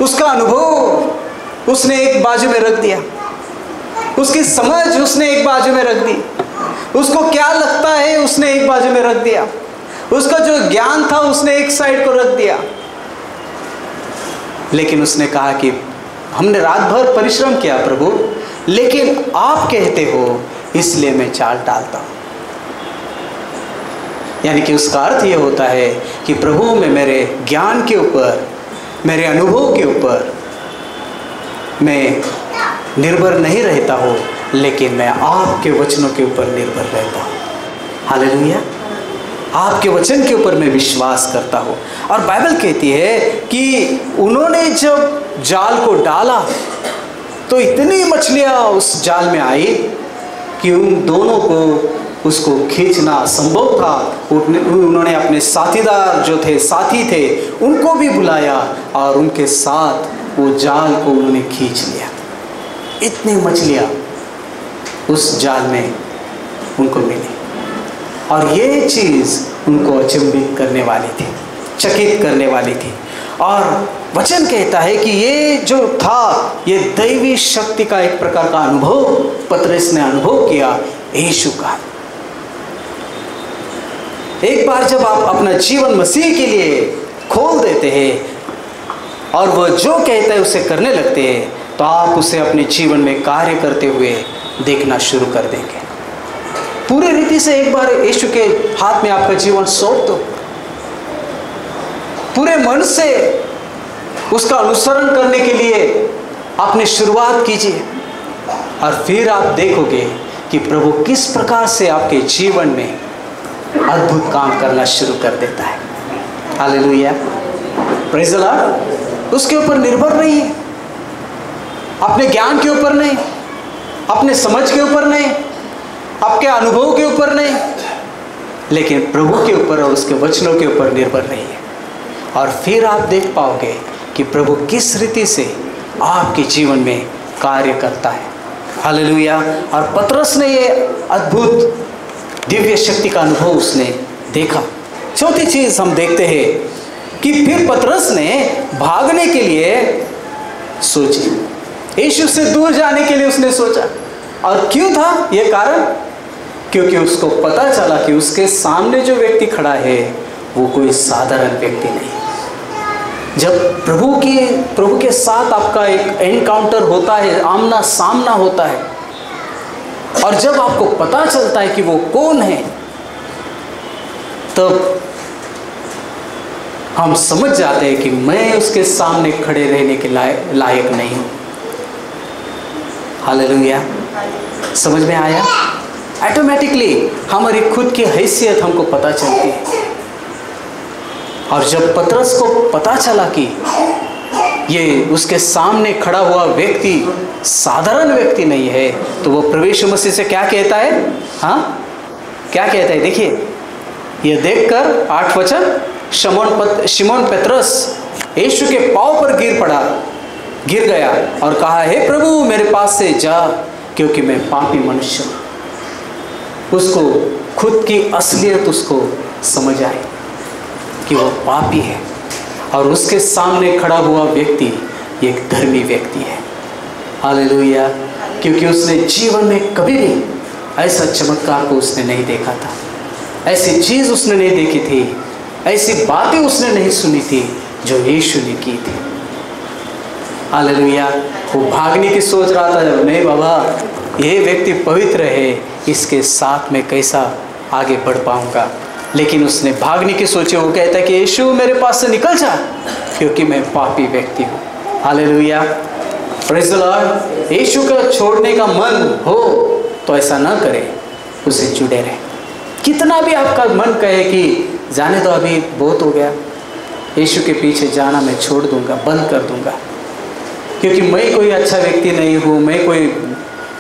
उसका अनुभव उसने एक बाजू में रख दिया, उसकी समझ उसने एक बाजू में रख दी, उसको क्या लगता है उसने एक बाजू में रख दिया, उसका जो ज्ञान था उसने एक साइड को रख दिया। लेकिन उसने कहा कि हमने रात भर परिश्रम किया प्रभु, लेकिन आप कहते हो इसलिए मैं जाल डालता हूँ। यानी कि उसका अर्थ ये होता है कि प्रभु में मेरे ज्ञान के ऊपर, मेरे अनुभव के ऊपर मैं निर्भर नहीं रहता हूँ, लेकिन मैं आपके वचनों के ऊपर निर्भर रहता हूँ। हालेलुया। आपके वचन के ऊपर मैं विश्वास करता हूँ। और बाइबल कहती है कि उन्होंने जब जाल को डाला तो इतनी मछलियाँ उस जाल में आई कि उन दोनों को उसको खींचना असंभव था। उन्होंने अपने साथीदार जो थे, साथी थे, उनको भी बुलाया और उनके साथ वो जाल को उन्होंने खींच लिया। इतनी मछलियाँ उस जाल में उनको मिली और ये चीज़ उनको अचंभित करने वाली थी, चकित करने वाली थी। और वचन कहता है कि ये जो था, ये दैवी शक्ति का एक प्रकार का अनुभव पतरस ने अनुभव किया यीशु का। एक बार जब आप अपना जीवन मसीह के लिए खोल देते हैं और वह जो कहता है उसे करने लगते हैं, तो आप उसे अपने जीवन में कार्य करते हुए देखना शुरू कर देंगे। पूरे रीति से एक बार यीशु के हाथ में आपका जीवन सौंप दो, पूरे मन से उसका अनुसरण करने के लिए आपने शुरुआत कीजिए और फिर आप देखोगे कि प्रभु किस प्रकार से आपके जीवन में अद्भुत काम करना शुरू कर देता है। Hallelujah, praise the Lord. उसके ऊपर निर्भर नहीं है, अपने ज्ञान के ऊपर नहीं, अपने समझ के ऊपर नहीं, आपके अनुभव के ऊपर नहीं, लेकिन प्रभु के ऊपर और उसके वचनों के ऊपर निर्भर नहीं है। और फिर आप देख पाओगे कि प्रभु किस रीति से आपके जीवन में कार्य करता है। हालेलुया। और पतरस ने ये अद्भुत दिव्य शक्ति का अनुभव उसने देखा। चौथी चीज़ हम देखते हैं कि फिर पतरस ने भागने के लिए सोची, यीशु से दूर जाने के लिए उसने सोचा। और क्यों था ये कारण? क्योंकि उसको पता चला कि उसके सामने जो व्यक्ति खड़ा है वो कोई साधारण व्यक्ति नहीं। जब प्रभु के साथ आपका एक एनकाउंटर होता है, आमना सामना होता है, और जब आपको पता चलता है कि वो कौन है, तब हम समझ जाते हैं कि मैं उसके सामने खड़े रहने के लायक नहीं हूँ। हालेलुया, समझ में आया? ऑटोमेटिकली हमारी खुद की हैसियत हमको पता चलती है। और जब पतरस को पता चला कि ये उसके सामने खड़ा हुआ व्यक्ति साधारण व्यक्ति नहीं है, तो वो प्रभु यीशु मसीह से क्या कहता है? हाँ, क्या कहता है? देखिए, ये देखकर 8 वचन, शिमोन पतरस यीशु के पांव पर गिर गया और कहा, हे प्रभु मेरे पास से जा, क्योंकि मैं पापी मनुष्य हूँ। उसको खुद की असलियत उसको समझ आई कि वो पापी है और उसके सामने खड़ा हुआ व्यक्ति एक धर्मी व्यक्ति है। हालेलुया, क्योंकि उसने जीवन में कभी भी ऐसा चमत्कार को उसने नहीं देखा था, ऐसी चीज़ उसने नहीं देखी थी, ऐसी बातें उसने नहीं सुनी थी जो यीशु ने की थी। हालेलुया। वो भागने की सोच रहा था, नहीं बाबा, ये व्यक्ति पवित्र है, इसके साथ में कैसा आगे बढ़ पाऊंगा। लेकिन उसने भागने की सोची। वो कहता है कि यीशु मेरे पास से निकल जा, क्योंकि मैं पापी व्यक्ति हूँ। Hallelujah, praise the lord. यीशु का छोड़ने का मन हो तो ऐसा ना करे, उसे जुड़े रहे। कितना भी आपका मन कहे कि जाने दो, अभी बहुत हो गया, यीशु के पीछे जाना मैं छोड़ दूंगा, बंद कर दूंगा, क्योंकि मैं कोई अच्छा व्यक्ति नहीं हूँ, मैं कोई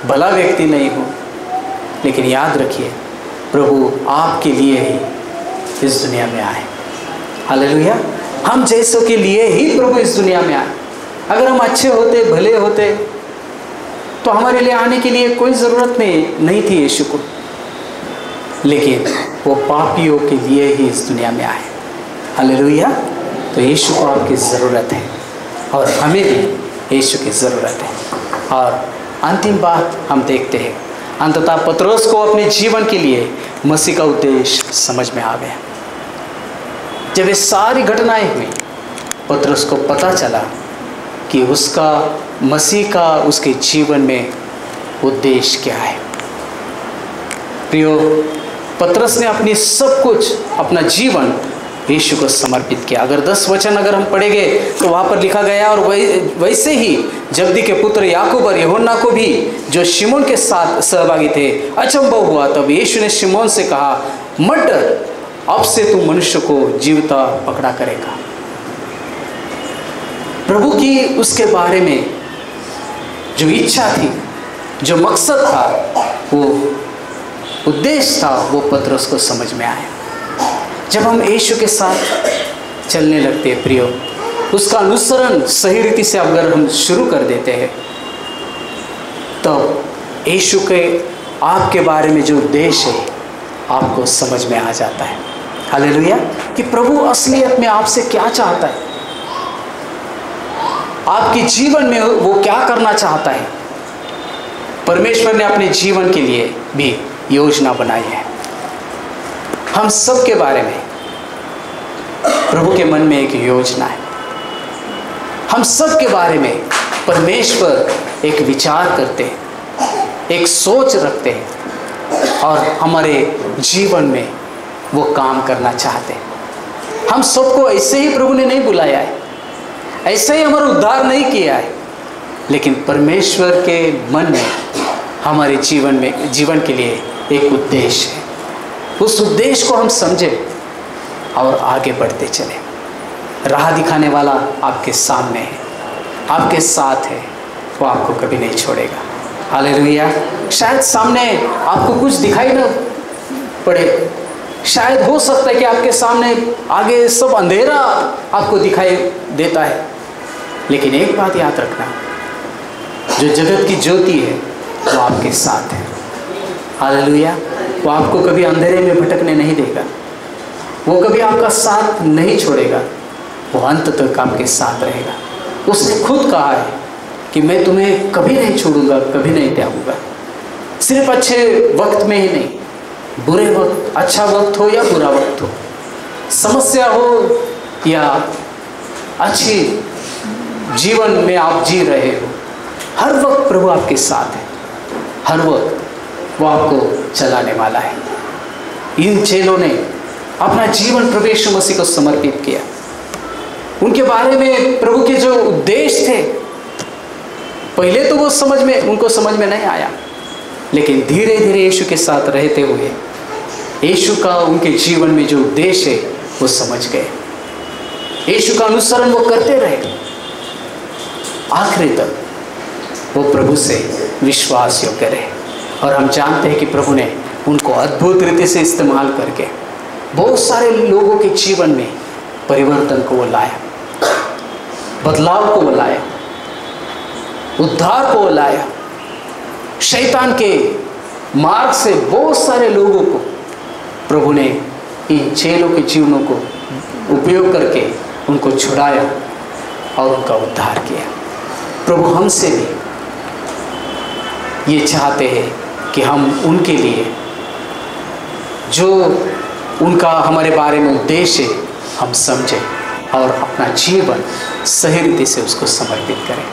भला व्यक्ति नहीं हूँ। लेकिन याद रखिए, प्रभु आपके लिए ही इस दुनिया में आए। हालेलुया, हम जैसों के लिए ही प्रभु इस दुनिया में आए। अगर हम अच्छे होते, भले होते, तो हमारे लिए आने के लिए कोई ज़रूरत नहीं थी यीशु को। लेकिन वो पापियों के लिए ही इस दुनिया में आए। हालेलुया। तो यीशु को आपकी ज़रूरत है और हमें भी यीशु की ज़रूरत है। और अंतिम बात हम देखते हैं, अंततः पतरस को अपने जीवन के लिए मसीह का उद्देश्य समझ में आ गया। जब ये सारी घटनाएं हुई, पतरस को पता चला कि उसका मसीह का उसके जीवन में उद्देश्य क्या है। प्रियो, पतरस ने अपनी सब कुछ, अपना जीवन यीशु को समर्पित किया। अगर 10 वचन अगर हम पढ़ेंगे तो वहाँ पर लिखा गया, और वैसे ही जब्दी के पुत्र याकूब और यूहन्ना को भी, जो शिमोन के साथ सहभागी थे, अचंभव हुआ। तब यीशु ने शिमोन से कहा, मत डर, अब से तू मनुष्य को जीवता पकड़ा करेगा। प्रभु की उसके बारे में जो इच्छा थी, जो मकसद था, वो उद्देश्य था, वो पतरस को समझ में आया। जब हम यीशु के साथ चलने लगते हैं प्रियो, उसका अनुसरण सही रीति से अगर हम शुरू कर देते हैं, तो यीशु के आपके बारे में जो उद्देश्य है आपको समझ में आ जाता है। हालेलुया। कि प्रभु असलियत में आपसे क्या चाहता है, आपके जीवन में वो क्या करना चाहता है। परमेश्वर ने अपने जीवन के लिए भी योजना बनाई है। हम सब के बारे में प्रभु के मन में एक योजना है। हम सब के बारे में परमेश्वर एक विचार करते हैं, एक सोच रखते हैं और हमारे जीवन में वो काम करना चाहते हैं। हम सबको ऐसे ही प्रभु ने नहीं बुलाया है, ऐसे ही हमारा उद्धार नहीं किया है, लेकिन परमेश्वर के मन में हमारे जीवन के लिए एक उद्देश्य है। उस उद्देश्य को हम समझें और आगे बढ़ते चलें। राह दिखाने वाला आपके सामने है, आपके साथ है, वो आपको कभी नहीं छोड़ेगा। हालेलुया। शायद सामने आपको कुछ दिखाई ना पड़े, शायद हो सकता है कि आपके सामने आगे सब अंधेरा आपको दिखाई देता है, लेकिन एक बात याद रखना, जो जगत की ज्योति है वो आपके साथ है। हालेलुया। वो आपको कभी अंधेरे में भटकने नहीं देगा, वो कभी आपका साथ नहीं छोड़ेगा, वो अंत तक आपके साथ रहेगा। उसने खुद कहा है कि मैं तुम्हें कभी नहीं छोड़ूंगा, कभी नहीं त्यागूंगा। सिर्फ अच्छे वक्त में ही नहीं, बुरे वक्त, अच्छा वक्त हो या बुरा वक्त हो, समस्या हो या अच्छी जीवन में आप जी रहे हो, हर वक्त प्रभु आपके साथ है। हर वक्त वो आपको चलाने वाला है। इन चेलों ने अपना जीवन प्रभु यीशु मसीह को समर्पित किया। उनके बारे में प्रभु के जो उद्देश्य थे, पहले तो वो उनको समझ में नहीं आया, लेकिन धीरे धीरे यीशु के साथ रहते हुए यीशु का उनके जीवन में जो उद्देश्य है वो समझ गए। यीशु का अनुसरण वो करते रहे, आखिरी तक वो प्रभु से विश्वास योग्य रहे। और हम जानते हैं कि प्रभु ने उनको अद्भुत रीति से इस्तेमाल करके बहुत सारे लोगों के जीवन में परिवर्तन को वो लाया, बदलाव को वो लाया, उद्धार को वो लाया। शैतान के मार्ग से बहुत सारे लोगों को प्रभु ने इन चेलों के जीवनों को उपयोग करके उनको छुड़ाया और उनका उद्धार किया। प्रभु हमसे भी ये चाहते हैं कि हम उनके लिए जो उनका हमारे बारे में उद्देश्य है हम समझें और अपना जीवन सही रीति से उसको समर्पित करें।